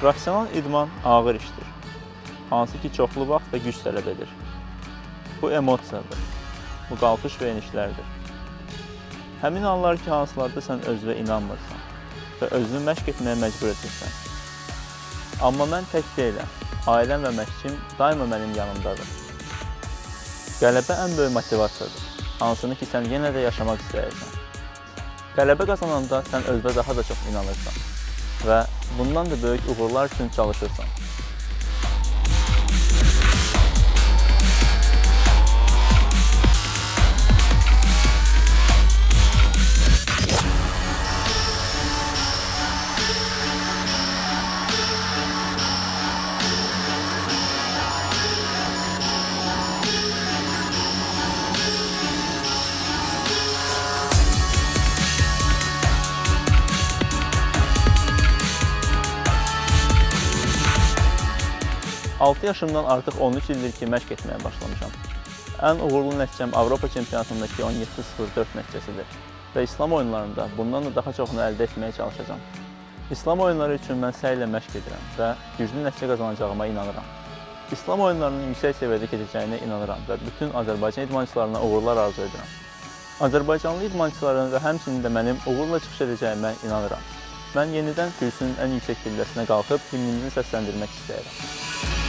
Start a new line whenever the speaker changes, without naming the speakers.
Professional idman ağır işdir, hansı ki çoxlu vaxt və güc tələb edir. Bu emosiyadır, bu qalxış və enişlərdir. Həmin anlar ki, hansılarda sən özünə inanmırsan və özünü məşq etməyə məcbur edirsən. Amma mən tək deyiləm, ailəm və məşqçim daima mənim yanımdadır. Qələbə ən böyük motivasiyadır, hansını ki, sən yenə də yaşamaq istəyirsən. Qələbə qazananda sən özünə daha da çox inanırsan və bundan da böyük uğurlar üçün çalışırsan. Altı yaşımdan artıq 13 ildir ki, məşq etməyə başlamışam. Ən uğurlu nəticəm Avropa çempionatındakı 17.04 nəticəsidir və İslam oyunlarında bundan da daha çoxunu əldə etməyə çalışacağam. İslam oyunları üçün mən səylə məşq edirəm və güclü nəticə qazanacağıma inanıram. İslam oyunlarının yüksək səviyyədə keçəcəyinə inanıram və bütün Azərbaycan idmançılarına uğurlar arzu edirəm. Azərbaycanlı idmançıların və həmçinin də mənim uğurla çıxış edəcəyimə inanıram. Mən yenidən kürsünün ən yüksək pilləsinə qalxıb himnimizi səsləndirmək istəyirəm.